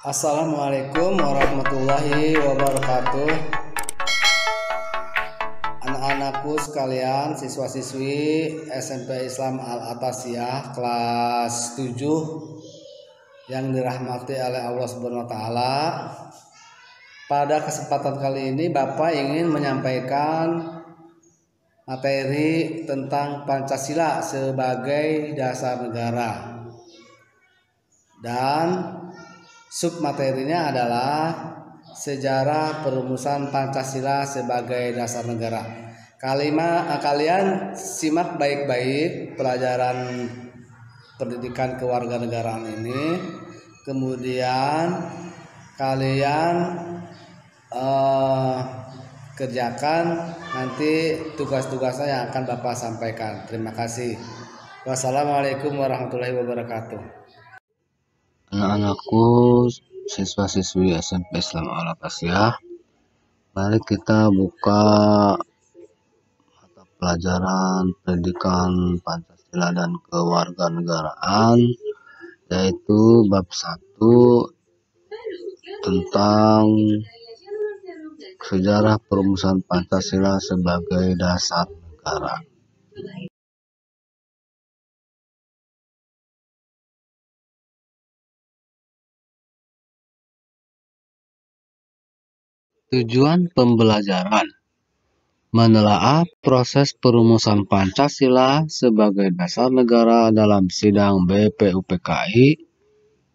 Assalamualaikum warahmatullahi wabarakatuh. Anak-anakku sekalian, siswa-siswi SMP Islam Al-Atasiyah kelas 7 yang dirahmati oleh Allah Subhanahu wa taala. Pada kesempatan kali ini Bapak ingin menyampaikan materi tentang Pancasila sebagai dasar negara. Dan submaterinya adalah sejarah perumusan Pancasila sebagai dasar negara. Kalian simak baik-baik pelajaran pendidikan kewarganegaraan ini. Kemudian kalian kerjakan nanti tugas-tugasnya yang akan Bapak sampaikan. Terima kasih. Wassalamualaikum warahmatullahi wabarakatuh. Anak-anakku, siswa-siswi SMP Islam Al-Atasiyah, mari kita buka mata pelajaran pendidikan Pancasila dan kewarganegaraan, yaitu bab 1 tentang sejarah perumusan Pancasila sebagai dasar negara. Tujuan pembelajaran: menelaah proses perumusan Pancasila sebagai dasar negara dalam sidang BPUPKI,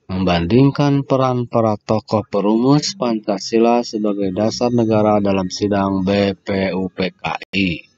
membandingkan peran para tokoh perumus Pancasila sebagai dasar negara dalam sidang BPUPKI.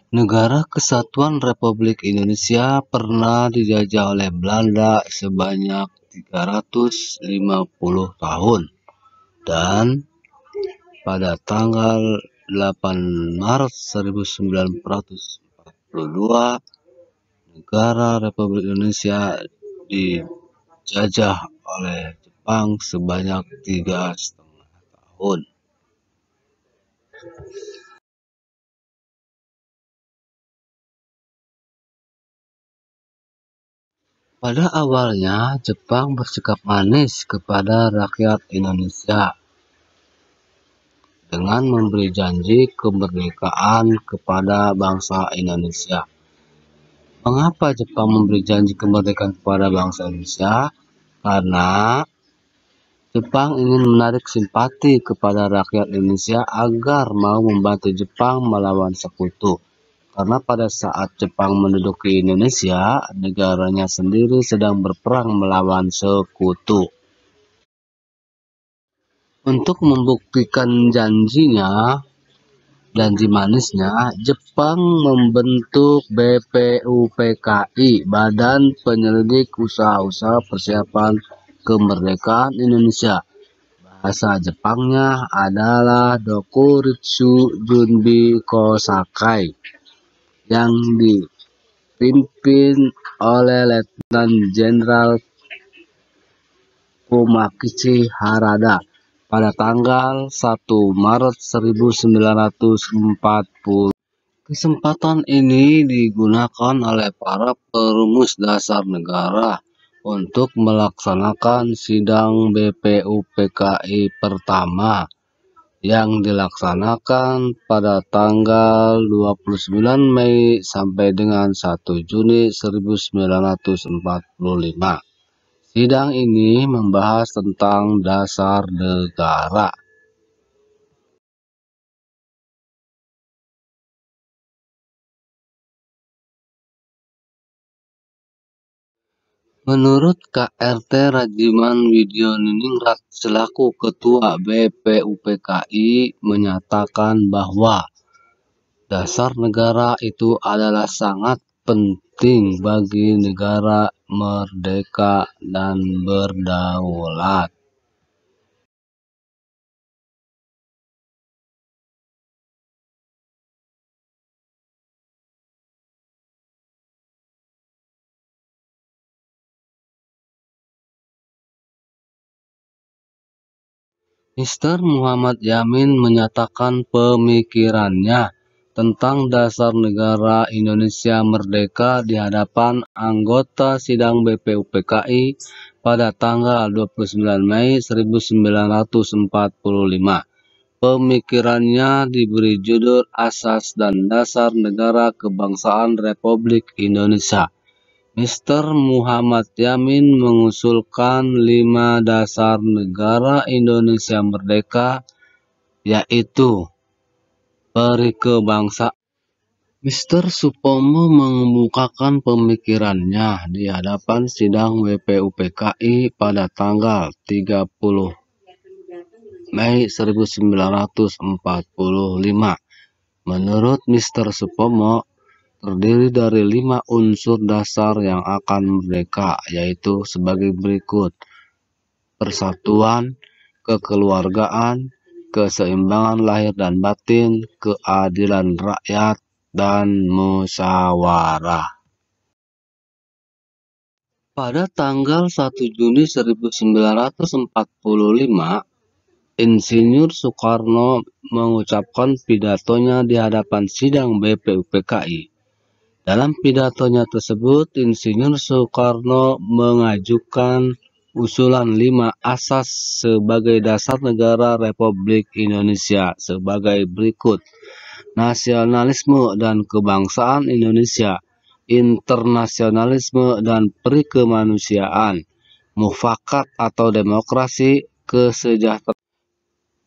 Negara Kesatuan Republik Indonesia pernah dijajah oleh Belanda sebanyak 350 tahun, dan pada tanggal 8 Maret 1942, negara Republik Indonesia dijajah oleh Jepang sebanyak 3,5 tahun. Pada awalnya, Jepang bersikap manis kepada rakyat Indonesia dengan memberi janji kemerdekaan kepada bangsa Indonesia. Mengapa Jepang memberi janji kemerdekaan kepada bangsa Indonesia? Karena Jepang ingin menarik simpati kepada rakyat Indonesia agar mau membantu Jepang melawan sekutu. Karena pada saat Jepang menduduki Indonesia, negaranya sendiri sedang berperang melawan sekutu. Untuk membuktikan janji manisnya, Jepang membentuk BPUPKI, Badan Penyelidik Usaha-usaha Persiapan Kemerdekaan Indonesia. Bahasa Jepangnya adalah Dokuritsu Junbi Kosakai, yang dipimpin oleh Letnan Jenderal Komakichi Harada pada tanggal 1 Maret 1940. Kesempatan ini digunakan oleh para perumus dasar negara untuk melaksanakan sidang BPUPKI pertama yang dilaksanakan pada tanggal 29 Mei sampai dengan 1 Juni 1945. Sidang ini membahas tentang dasar negara. Menurut KRT Rajiman Widioningrat selaku Ketua BPUPKI menyatakan bahwa dasar negara itu adalah sangat penting bagi negara merdeka dan berdaulat. Mr. Muhammad Yamin menyatakan pemikirannya tentang dasar negara Indonesia merdeka di hadapan anggota sidang BPUPKI pada tanggal 29 Mei 1945. Pemikirannya diberi judul Asas dan Dasar Negara Kebangsaan Republik Indonesia. Mr. Muhammad Yamin mengusulkan 5 dasar negara Indonesia merdeka, yaitu peri kebangsaan. Mr. Supomo mengemukakan pemikirannya di hadapan sidang BPUPKI pada tanggal 30 Mei 1945. Menurut Mr. Supomo, terdiri dari 5 unsur dasar yang akan merdeka, yaitu sebagai berikut: persatuan, kekeluargaan, keseimbangan lahir dan batin, keadilan rakyat, dan musyawarah. Pada tanggal 1 Juni 1945, Insinyur Soekarno mengucapkan pidatonya di hadapan sidang BPUPKI. Dalam pidatonya tersebut, Insinyur Soekarno mengajukan usulan 5 asas sebagai dasar negara Republik Indonesia sebagai berikut: nasionalisme dan kebangsaan Indonesia, internasionalisme dan perikemanusiaan, mufakat atau demokrasi, kesejahteraan.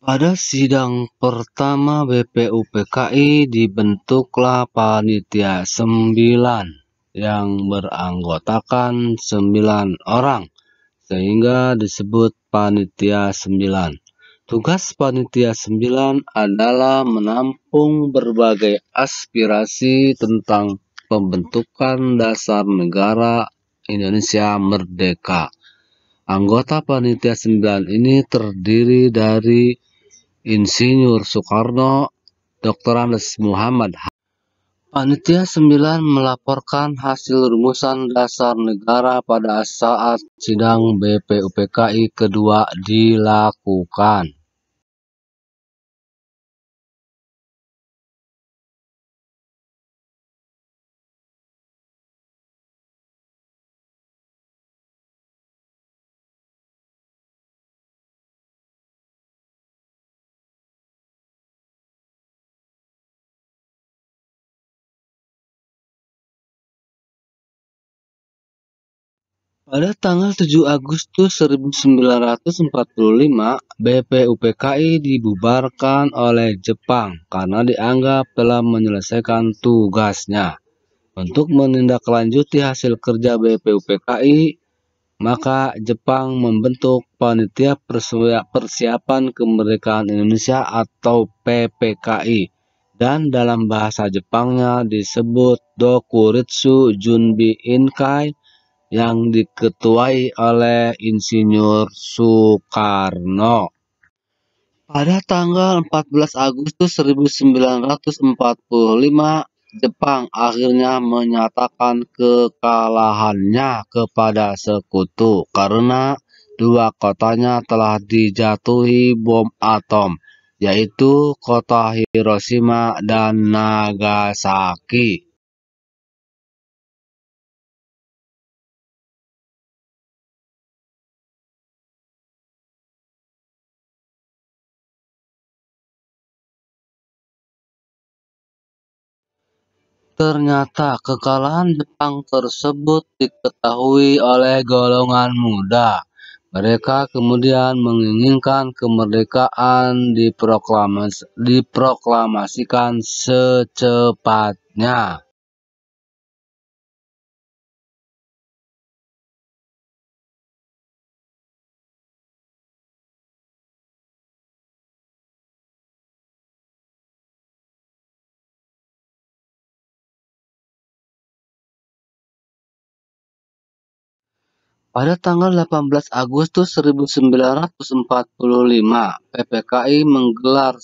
Pada sidang pertama BPUPKI dibentuklah panitia 9 yang beranggotakan 9 orang, sehingga disebut panitia 9. Tugas panitia 9 adalah menampung berbagai aspirasi tentang pembentukan dasar negara Indonesia merdeka. Anggota panitia 9 ini terdiri dari Insinyur Soekarno, Dr. Andes Muhammad. Panitia 9 melaporkan hasil rumusan dasar negara pada saat sidang BPUPKI kedua dilakukan. Pada tanggal 7 Agustus 1945, BPUPKI dibubarkan oleh Jepang karena dianggap telah menyelesaikan tugasnya. Untuk menindaklanjuti hasil kerja BPUPKI, maka Jepang membentuk Panitia Persiapan Kemerdekaan Indonesia atau PPKI, dan dalam bahasa Jepangnya disebut Dokuritsu Junbi Inkai, yang diketuai oleh Insinyur Soekarno. Pada tanggal 14 Agustus 1945, Jepang akhirnya menyatakan kekalahannya kepada sekutu karena 2 kotanya telah dijatuhi bom atom, yaitu kota Hiroshima dan Nagasaki. Ternyata kekalahan Jepang tersebut diketahui oleh golongan muda. Mereka kemudian menginginkan kemerdekaan diproklamasikan secepatnya. Pada tanggal 18 Agustus 1945, PPKI menggelar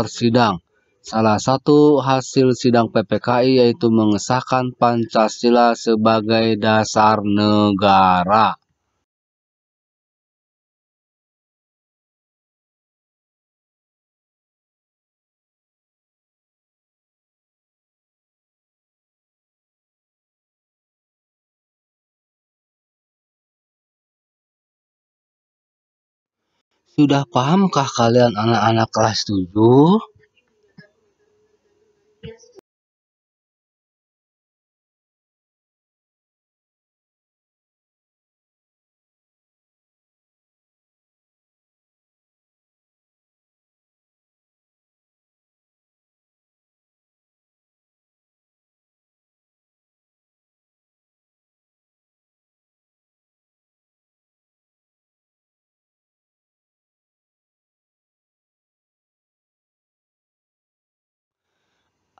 sidang. Salah satu hasil sidang PPKI yaitu mengesahkan Pancasila sebagai dasar negara. Sudah pahamkah kalian anak-anak kelas 7?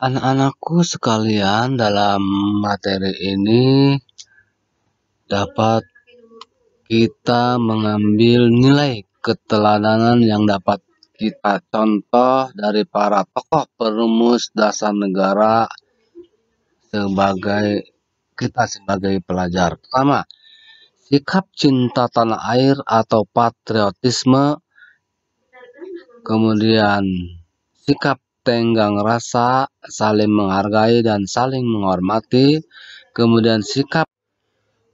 Anak-anakku sekalian, dalam materi ini dapat kita mengambil nilai keteladanan yang dapat kita contoh dari para tokoh perumus dasar negara sebagai pelajar. Pertama, sikap cinta tanah air atau patriotisme, kemudian sikap tenggang rasa, saling menghargai dan saling menghormati, kemudian sikap.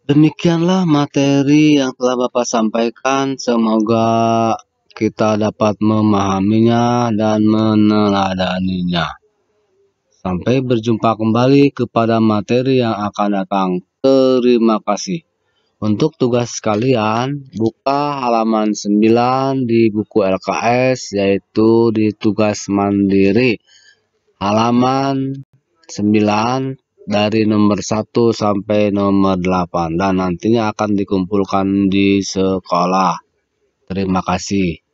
Demikianlah materi yang telah Bapak sampaikan. Semoga kita dapat memahaminya dan meneladaninya. Sampai berjumpa kembali kepada materi yang akan datang. Terima kasih. Untuk tugas kalian, buka halaman 9 di buku LKS, yaitu di tugas mandiri. Halaman 9 dari nomor 1 sampai nomor 8, dan nantinya akan dikumpulkan di sekolah. Terima kasih.